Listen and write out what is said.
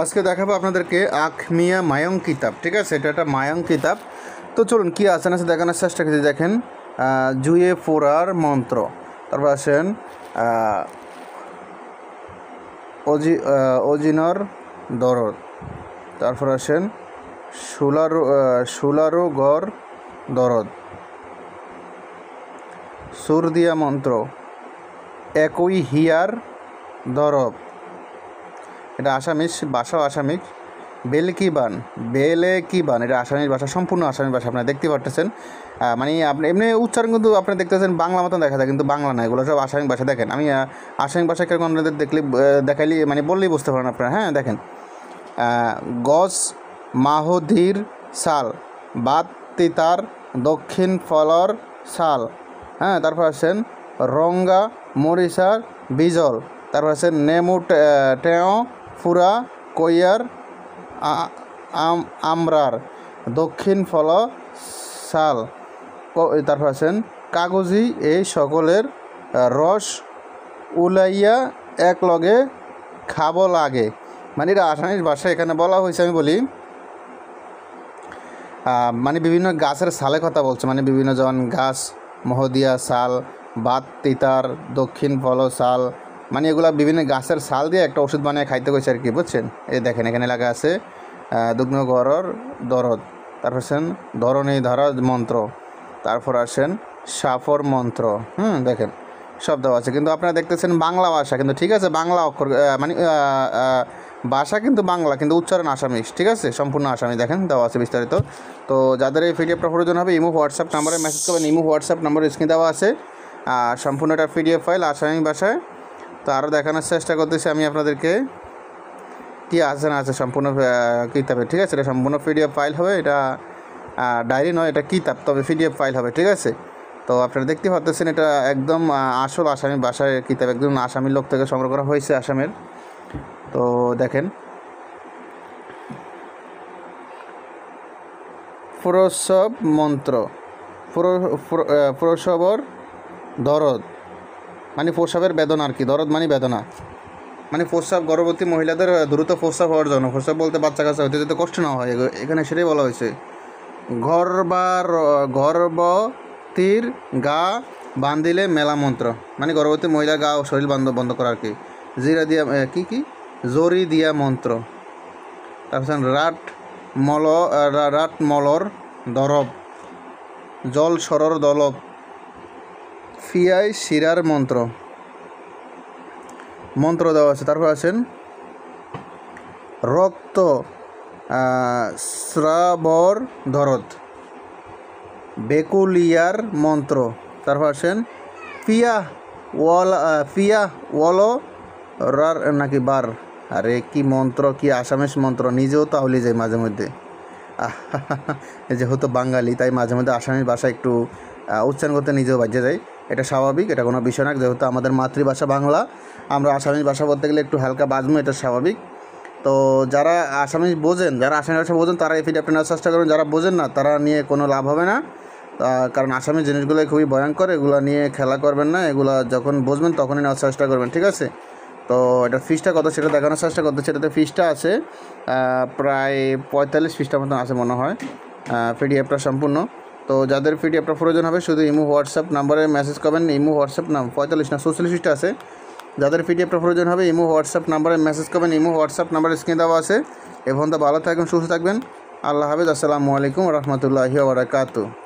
আজকে দেখাবো আপনাদেরকে আখমিয়া মায়ং কিতাব। ঠিক আছে, এটা একটা মায়ং কিতাব। তো চলুন কী আছে না দেখানোর চেষ্টা করছি। দেখেন, জুয়ে ফোরার মন্ত্র, তারপর আসেন অজিনর দরদ, তারপর আসেন সুলারু গর দরদ, সুরদিয়া মন্ত্র, একই হিয়ার দরব, এটা আসামিস ভাষাও আসামিক। বেলেকিবান এটা আসামিস ভাষা, সম্পূর্ণ আসামিস ভাষা। আপনারা দেখতে পারতেছেন, মানে আপনি এমনি উচ্চারণ কিন্তু আপনি দেখতেছেন বাংলা মতন দেখা যায়, কিন্তু বাংলা না, এগুলো সব আসামিক ভাষা। দেখেন, আমি আসামিক ভাষা কেরকম আপনাদের দেখাইলে মানে বললেই বুঝতে পারেন আপনারা। হ্যাঁ, দেখেন, গস মাহধির সাল, বাত তিতার দক্ষিণ ফলর সাল। হ্যাঁ, তারপর আছেন রঙ্গা মরিচার বিজল, তারপর আছেন নেমু টেও ফুরা কইয়ার আমরার দক্ষিণ ফল সাল। তারপর আছেন কাগজি এই সকলের রস উলাইয়া এক লগে খাব লাগে। মানে এটা আসামিস ভাষা এখানে বলা হয়েছে। আমি বলি, মানে বিভিন্ন গাছের সালে কথা বলছে, মানে বিভিন্ন যেমন গাছ মহদিয়া সাল, বাত তিতার দক্ষিণ ফল সাল, মানে এগুলা বিভিন্ন গাছের সাল দিয়ে একটা ওষুধ বানিয়ে খাইতে গেছে আর কি, বুঝছেন। এই দেখেন, এখানে লেখা আছে দুগ্ন গরর দরদ, তারপর আসেন ধরণী ধারা মন্ত্র, তারপর আসেন সাফর মন্ত্র। দেখেন সব দেওয়া আছে, কিন্তু আপনারা দেখতেছেন বাংলা ভাষা, কিন্তু ঠিক আছে বাংলা অক্ষর, মানে ভাষা কিন্তু বাংলা, কিন্তু উচ্চারণ আসামিস। ঠিক আছে, সম্পূর্ণ আসামি। দেখেন দেওয়া আছে বিস্তারিত। তো যাদের এই পিডিএফটা প্রয়োজন হবে ইমো হোয়াটসঅ্যাপ নাম্বারে মেসেজ করবেন। ইমো হোয়াটসঅ্যাপ নাম্বার স্ক্রিনে দেওয়া আছে। সম্পূর্ণ একটা পিডিএফ ফাইল আসামি ভাষায়। তো আরও দেখানোর চেষ্টা করতেছি আমি আপনাদেরকে কী আছে না আছে সম্পূর্ণ কিতাবে। ঠিক আছে, এটা সম্পূর্ণ পিডিএফ ফাইল হবে, এটা ডায়েরি নয়, এটা কিতাব, তবে পিডিএফ ফাইল হবে। ঠিক আছে, তো আপনারা দেখতে পাচ্ছেন এটা একদম আসল আসামি ভাষায় কিতাব, একদম আসামির লোক থেকে সংগ্রহ করা হয়েছে, আসামের। তো দেখেন, প্রসব মন্ত্র, প্রসবর দরদ, মানে প্রসবের বেদনা আর কি, দরদ মানে বেদনা, মানে প্রস্রাব গর্ভবতী মহিলাদের দ্রুত প্রস্রাব হওয়ার জন্য, প্রস্রাব বলতে বাচ্চা কাচ্চা হতে যাতে কষ্ট না হয়, এখানে সেটাই বলা হয়েছে। গর্ভবতীর গা বান্ধিলে মেলা মন্ত্র, মানে গর্ভবতী মহিলা গা ও শরীর বন্ধ করা আর কি। জিরা দিয়া কি জরি দিয়া মন্ত্র, তারপর রাট মলর দরব, জল সরর দলব, ফিয়াই শিরার মন্ত্র দেওয়া আছে। তারপর আছেন রক্ত স্রাবর দরদ, বেকুলিয়ার মন্ত্র। তারপর আছেন পিয়া ওয়াল রার নাকি বার। আরে কি মন্ত্র, কি আসামিস মন্ত্র, নিজেও তাহলে যাই মাঝে মধ্যে। যেহেতু বাঙালি তাই মাঝে মধ্যে আসামিস ভাষা একটু উচ্চারণ করতে নিজেও বাজে যায়, এটা স্বাভাবিক, এটা কোনো বিষয় না। যেহেতু আমাদের মাতৃভাষা বাংলা, আমরা আসামিস ভাষা বলতে গেলে একটু হালকা বাজবো, এটা স্বাভাবিক। তো যারা আসামিস বোঝেন, যারা আসামি ভাষা বোঝেন তারা এই পিডিএফটা নেওয়ার চেষ্টা করবেন, যারা বোঝেন না তারা নিয়ে কোনো লাভ হবে না, কারণ আসামি জিনিসগুলো খুবই ভয়ঙ্কর, এগুলো নিয়ে খেলা করবেন না, এগুলো যখন বুঝবেন তখনই নেওয়ার চেষ্টা করবেন। ঠিক আছে, তো এটার ফিসটা কত সেটা দেখানোর চেষ্টা করতেছে। এটাতে ফিসটা আছে প্রায় 45 পৃষ্ঠার মতন আছে মনে হয় পিডিএফটা সম্পূর্ণ। তো যাদের পিডিএফটা প্রয়োজন হবে শুধু ইমো হোয়াটসঅ্যাপ নাম্বারে মেসেজ করবেন। ইমো হোয়াটসঅ্যাপ 45 না 46 পৃষ্ঠা আছে। যাদের পিডিএফটা প্রয়োজন হবে ইমো হোয়াটসঅ্যাপ নাম্বারে মেসেজ করবেন। ইমো হোয়াটসঅ্যাপ নাম্বার স্ক্রিনে দেওয়া আছে। এখন তো ভালো থাকবেন, সুস্থ থাকবেন। আল্লাহ হাফেজ। আসসালামু আলাইকুম রহমতুল্লাহি ওয়া বারাকাতুহু।